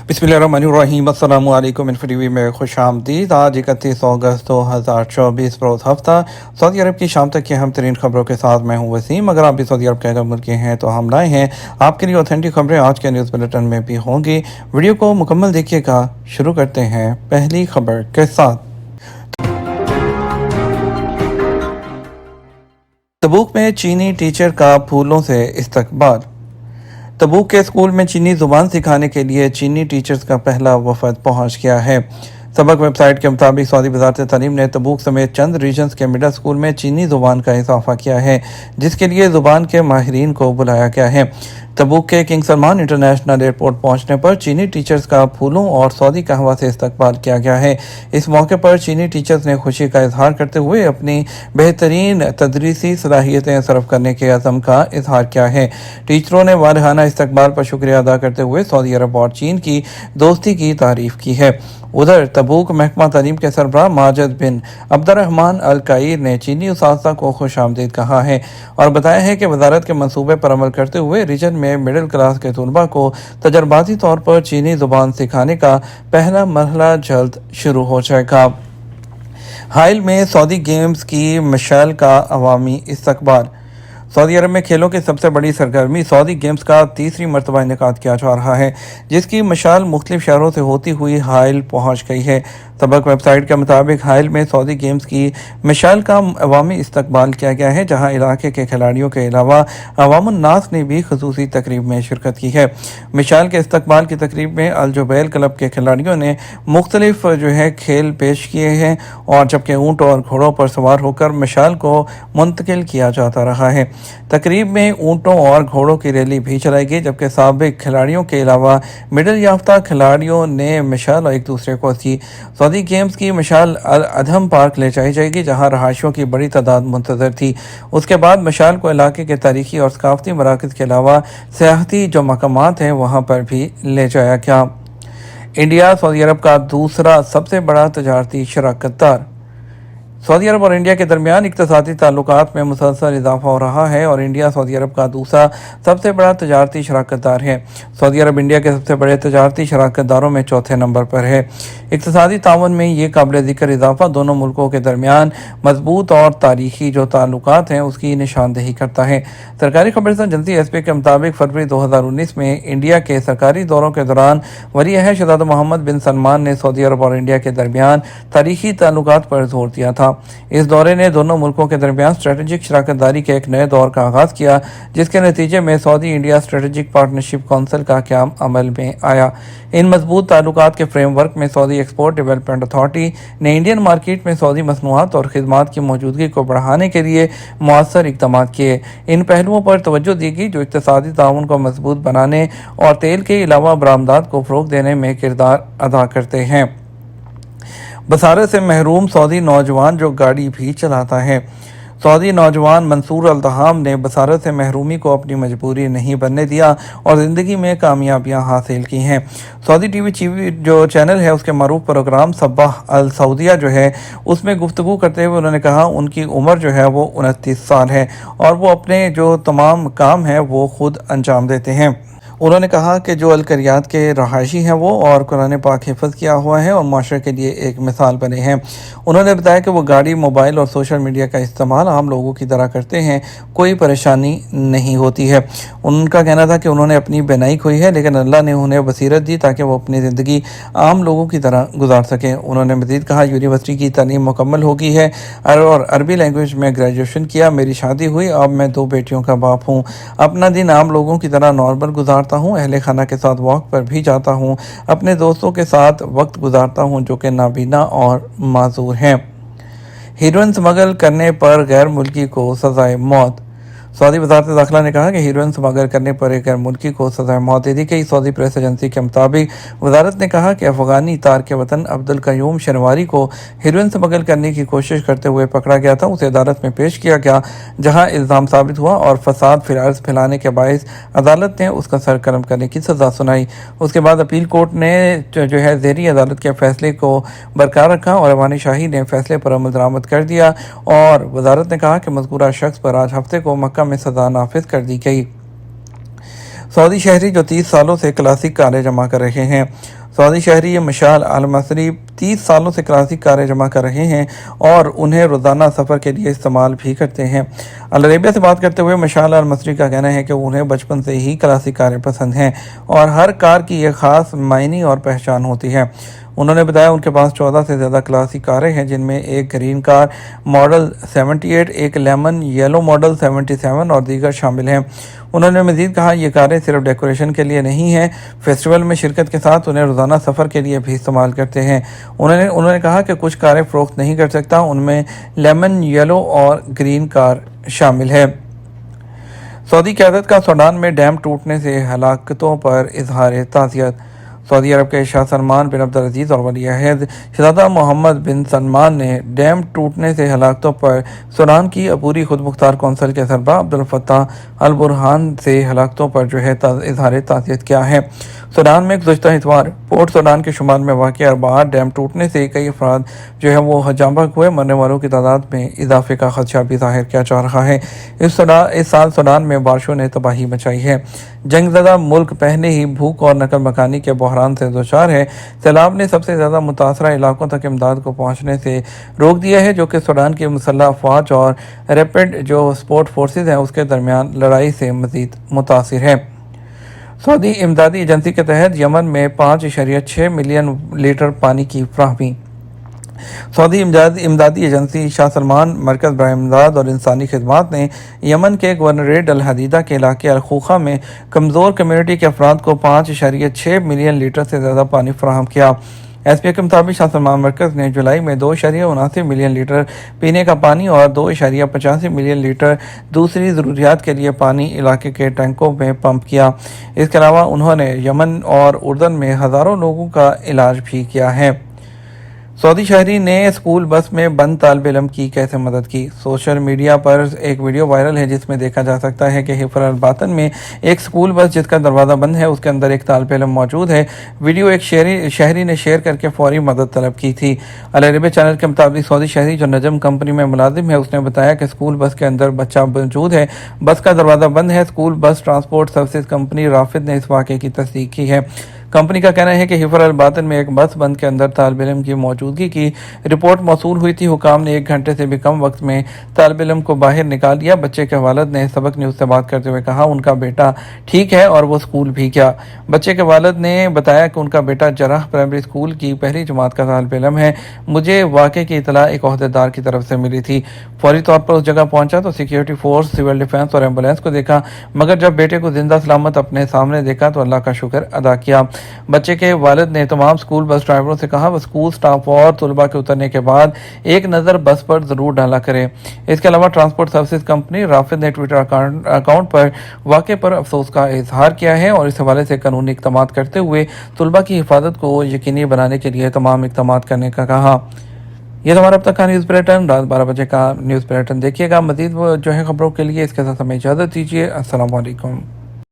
बिस्मिल्लाहिर्रहमानिर्रहीम। अस्सलाम वालेकुम। इन्फो में खुश आमदीद। आज 31 अगस्त 2024 रोज़ हफ्ता सऊदी अरब की शाम तक की अहम तरीन खबरों के साथ मैं हूँ वसीम। अगर आप भी सऊदी अरब के अगर मुल्क के हैं तो हम लाए हैं आपके लिए ऑथेंटिक खबरें। आज के न्यूज़ बुलेटिन में भी होंगी, वीडियो को मुकम्मल देखिएगा। शुरू करते हैं पहली खबर के साथ। तबूक में चीनी टीचर का फूलों से इस्तकबाल। तबूक के स्कूल में चीनी ज़ुबान सिखाने के लिए चीनी टीचर्स का पहला वफद पहुंच गया है। सबक वेबसाइट के मुताबिक सऊदी वज़ारत तालीम ने तबूक समेत चंद रीजन्स के मिडल स्कूल में चीनी ज़ुबान का इजाफा किया है, जिसके लिए ज़ुबान के माहिरीन को बुलाया गया है। तबूक के किंग सलमान इंटरनेशनल एयरपोर्ट पहुंचने पर चीनी टीचर्स का फूलों और सऊदी कहवा से इस्तकबाल किया गया है। इस मौके पर चीनी टीचर्स ने खुशी का इजहार करते हुए अपनी बेहतरीन तदरीसी सलाहियतें सर्व करने के अज़म का इजहार किया है। टीचरों ने वारहाना इस्तकबाल पर शुक्रिया अदा करते हुए सऊदी अरब और चीन की दोस्ती की तारीफ की है। उधर तबूक महकमा तालीम के सरबराह माजिद बिन अब्दुर्रहमान अल कायर ने चीनी उस्ताज़ा को खुश आमदीद कहा है और बताया है कि वजारत के मंसूबे पर अमल करते हुए रीजन में मिडिल क्लास के तलबा को तजर्बाती तौर पर चीनी ज़ुबान सिखाने का पहला मरहला जल्द शुरू हो जाएगा। हाइल में सऊदी गेम्स की मशाल का अवामी इस्तकबाल। सऊदी अरब में खेलों की सबसे बड़ी सरगर्मी सऊदी गेम्स का तीसरी मरतबा इनेकाद किया जा रहा है, जिसकी मशाल मुख्तलिफ शहरों से होती हुई हाइल पहुंच गई है। सबक वेबसाइट के मुताबिक हाइल में सऊदी गेम्स की मशाल का अवामी इस्तकबाल किया गया है, जहां इलाके के खिलाड़ियों के अलावा अवामुन नास ने भी खसूसी तकरीब में शिरकत की है। मशाल के इस्तकबाल की तकरीब में अल जुबैल क्लब के खिलाड़ियों ने मुख्तलिफ खेल पेश किए हैं, और जबकि ऊँट और घोड़ों पर सवार होकर मशाल को मुंतकिल किया जाता रहा है। तकरीब में ऊँटों और घोड़ों की रैली भी चलाई गई, जबकि साबिक खिलाड़ियों के अलावा मिडल याफ्ता खिलाड़ियों ने मशाल एक दूसरे को दी। सऊदी गेम्स की मशाल अल अधम पार्क ले जाई जाएगी, जहां रहायशियों की बड़ी तादाद मुंतजर थी। उसके बाद मशाल को इलाके के तारीखी और सकाफती मराकज़ के अलावा सियाहती जो मकामात हैं वहां पर भी ले जाया गया। इंडिया सऊदी अरब का दूसरा सबसे बड़ा तजारती शराकतदार। सऊदी अरब और इंडिया के दरमियान इक़्तिसादी ताल्लुकात में मुसलसल इजाफा हो रहा है और इंडिया सऊदी अरब का दूसरा सबसे बड़ा तजारती शराकतदार है। सऊदी अरब इंडिया के सबसे बड़े तजारती शराकतदारों में चौथे नंबर पर है। इक़्तिसादी ताउन में ये काबिल ज़िक्र इजाफा दोनों मुल्कों के दरमियान मजबूत और तारीखी जो ताल्लुकात हैं उसकी निशानदेही करता है। सरकारी खबर एजेंसी एसपी के मुताबिक फरवरी 2019 में इंडिया के सरकारी दौरों के दौरान वली अहद शहज़ादा मोहम्मद बिन सलमान ने सऊदी अरब और इंडिया के दरमियान तारीखी ताल्लुकात पर जोर दिया था। इस दौरे ने दोनों मुल्कों के दरमियान स्ट्रेटेजिक शराकतदारी के एक नए दौर का आगाज़ किया, जिसके नतीजे में Saudi India strategic partnership council का क़याम अमल में आया। इन मजबूत ताल्लुकात के फ्रेमवर्क में सऊदी एक्सपोर्ट डेवलपमेंट अथॉरिटी ने इंडियन मार्केट में सऊदी मसनूआत और खिदमात की मौजूदगी को बढ़ाने के लिए मौसर इक़दाम किए। इन पहलुओं पर तवज्जो दी गई जो इक़्तिसादी ताउन को मजबूत बनाने और तेल के अलावा बरामदात को फ़रोग़ देने में किरदार अदा करते हैं। बसारत से महरूम सऊदी नौजवान जो गाड़ी भी चलाता है। सऊदी नौजवान मंसूर अल-दहाम ने बसारत से महरूमी को अपनी मजबूरी नहीं बनने दिया और ज़िंदगी में कामयाबियां हासिल की हैं। सऊदी टीवी जो चैनल है उसके मरूफ प्रोग्राम सब्बाह अल सऊदिया जो है उसमें गुफ्तगू करते हुए उन्होंने कहा उनकी उम्र जो है वो 29 साल है और वो अपने जो तमाम काम हैं वो खुद अंजाम देते हैं। उन्होंने कहा कि जो अलकरियात के रहायशी हैं वो और कुरान पाक हिफ़्ज़ किया हुआ है और माशरे के लिए एक मिसाल बने हैं। उन्होंने बताया कि वो गाड़ी, मोबाइल और सोशल मीडिया का इस्तेमाल आम लोगों की तरह करते हैं, कोई परेशानी नहीं होती है। उनका कहना था कि उन्होंने अपनी बेनाई खोई है, लेकिन अल्लाह ने उन्हें बसीरत दी ताकि वो अपनी ज़िंदगी आम लोगों की तरह गुजार सकें। उन्होंने मज़ीद कहा यूनिवर्सिटी की तालीम मुकम्मल हो गई है और अरबी लैंग्वेज में ग्रेजुएशन किया। मेरी शादी हुई, अब मैं 2 बेटियों का बाप हूँ। अपना दिन आम लोगों की तरह नॉर्मल गुजारता हूँ, अहले खाना के साथ वॉक पर भी जाता हूँ, अपने दोस्तों के साथ वक्त गुजारता हूँ जो कि नाबीना और माजूर हैं। हीरोइन स्मगल करने पर गैर मुल्की को सजाए मौत। सऊदी वज़ारत दाखिला ने कहा कि हीरोइन स्मगल करने पर एक गैर मुल्की को सज़ाए मौत दे दी गई। सऊदी प्रेस एजेंसी के मुताबिक वज़ारत ने कहा कि अफ़गानी तार के वतन अब्दुल कयूम शनवारी को हीरोइन स्मगल करने की कोशिश करते हुए पकड़ा गया था। उसे अदालत में पेश किया गया, जहां इल्ज़ाम साबित हुआ और फसाद फिरार्स फैलाने के बायस अदालत ने उसका सर कलम करने की सज़ा सुनाई। उसके बाद अपील कोर्ट ने जो है ज़ेरी अदालत के फैसले को बरकरार रखा और अवानी शाही ने फैसले पर अमल दरामद कर दिया और वज़ारत ने कहा कि मज़कूरा शख्स पर आज हफ्ते को मक्का में सज़ा नाफिज कर दी गई। سعودی شہری جو 30 سالوں سے کلاسک کاریں جمع کر رہے ہیں۔ سعودی شہری مشال المصری 30 سالوں سے کلاسک کاریں جمع کر رہے ہیں اور انہیں روزانہ سفر کے لیے استعمال بھی کرتے ہیں۔ العربیہ سے بات کرتے ہوئے مشال المصری کا کہنا ہے کہ انہیں بچپن سے ہی کلاسک کاریں پسند ہیں اور ہر کار کی ایک خاص معنی اور پہچان ہوتی ہے۔ انہوں نے بتایا ان کے پاس 14 سے زیادہ کلاسک کاریں ہیں، جن میں ایک گرین کار ماڈل 78، ایک لیمن یلو ماڈل 77 اور دیگر شامل ہیں۔ انہوں نے مزید کہا یہ کاریں صرف ڈیکوریشن کے لیے نہیں ہیں، فیسٹیول میں شرکت کے ساتھ انہیں روزانہ سفر کے لیے بھی استعمال کرتے ہیں۔ انہوں نے کہا کہ کچھ کاریں فروخت نہیں کر سکتا، ان میں لیمن یلو اور گرین کار شامل ہے۔ سعودی قیادت کا سوڈان میں ڈیم ٹوٹنے سے ہلاکتوں پر اظہار تعزیت۔ سعودی عرب کے شاہ سلمان بن عبدالعزیز اور ولی عہد شہزادہ محمد بن سلمان نے ڈیم ٹوٹنے سے ہلاکتوں پر سوڈان کی عبوری خود مختار کونسل کے سربراہ عبدالفتاح البرہان سے ہلاکتوں پر اظہار تعزیت کیا ہے۔ سوڈان میں گزشتہ اتوار پورٹ سوڈان کے شمال میں واقع اربعہ ڈیم ٹوٹنے سے کئی افراد وہ جاں بحق ہوئے۔ مرنے والوں کی تعداد میں اضافے کا خدشہ بھی ظاہر کیا جا رہا ہے۔ اس سال سوڈان میں بارشوں نے تباہی مچائی ہے۔ جنگ زدہ ملک پہلے ہی بھوک اور نقل مکانی کے بحران سے دوچار ہے۔ سیلاب نے سب سے زیادہ متاثرہ علاقوں تک امداد کو پہنچنے سے روک دیا ہے، جو کہ سوڈان کی مسلح افواج اور ریپڈ سپورٹ فورسز ہیں اس کے درمیان لڑائی سے مزید متاثر ہے۔ سعودی امدادی ایجنسی کے تحت یمن میں 5.6 ملین لیٹر پانی کی فراہمی۔ سعودی امدادی ایجنسی شاہ سلمان مرکز برائے امداد اور انسانی خدمات نے یمن کے گورنریٹ الحدیدہ کے علاقے الخوخہ میں کمزور کمیونٹی کے افراد کو 5.6 ملین لیٹر سے زیادہ پانی فراہم کیا۔ ایس پی اے کے مطابق شاہ سلمان مرکز نے جولائی میں 2.79 ملین لیٹر پینے کا پانی اور 2.85 ملین لیٹر دوسری ضروریات کے لیے پانی علاقے کے ٹینکوں میں پمپ کیا۔ اس کے علاوہ انہوں نے یمن اور اردن میں ہزاروں لوگوں کا علاج بھی کیا ہے۔ سعودی شہری نے اسکول بس میں بند طالب علم کی کیسے مدد کی؟ سوشل میڈیا پر ایک ویڈیو وائرل ہے جس میں دیکھا جا سکتا ہے کہ حفر الباطن میں ایک اسکول بس جس کا دروازہ بند ہے، اس کے اندر ایک طالب علم موجود ہے۔ ویڈیو ایک شہری نے شیئر کر کے فوری مدد طلب کی تھی۔ العربیہ چینل کے مطابق سعودی شہری جو نجم کمپنی میں ملازم ہے، اس نے بتایا کہ اسکول بس کے اندر بچہ موجود ہے، بس کا دروازہ بند ہے۔ School bus transport services company رافد نے اس واقعے کی تصدیق کی ہے۔ کمپنی کا کہنا ہے کہ حفر الباطن میں ایک بس بند کے اندر طالب علم کی موجودگی کی رپورٹ موصول ہوئی تھی۔ حکام نے 1 گھنٹے سے بھی کم وقت میں طالب علم کو باہر نکال لیا۔ بچے کے والد نے سبق نیوز سے بات کرتے ہوئے کہا ان کا بیٹا ٹھیک ہے اور وہ اسکول بھی گیا۔ بچے کے والد نے بتایا کہ ان کا بیٹا جرح پرائمری اسکول کی پہلی جماعت کا طالب علم ہے۔ مجھے واقعے کی اطلاع ایک عہدیدار کی طرف سے ملی تھی۔ فوری طور پر اس جگہ پہنچا تو سیکیورٹی فورس، سول ڈیفنس اور ایمبولینس کو دیکھا، مگر جب بیٹے کو زندہ سلامت اپنے سامنے دیکھا تو اللہ کا شکر ادا کیا۔ بچے کے والد نے تمام اسکول بس ڈرائیوروں سے کہا وہ اسکول سٹاف اور طلباء کے اترنے کے بعد ایک نظر بس پر ضرور ڈالا کریں۔ اس کے علاوہ ٹرانسپورٹ سروسز کمپنی رافد نے ٹویٹر اکاؤنٹ پر واقعے پر افسوس کا اظہار کیا ہے اور اس حوالے سے قانونی اقدامات کرتے ہوئے طلباء کی حفاظت کو یقینی بنانے کے لیے تمام اقدامات کرنے کا کہا۔ یہ ہمارا اب تک کا نیوز بلیٹن، رات 12 بجے کا نیوز بلیٹن دیکھیے گا۔ مزید خبروں کے لیے اس کے ساتھ ہمیں اجازت دیجیے۔ السلام علیکم۔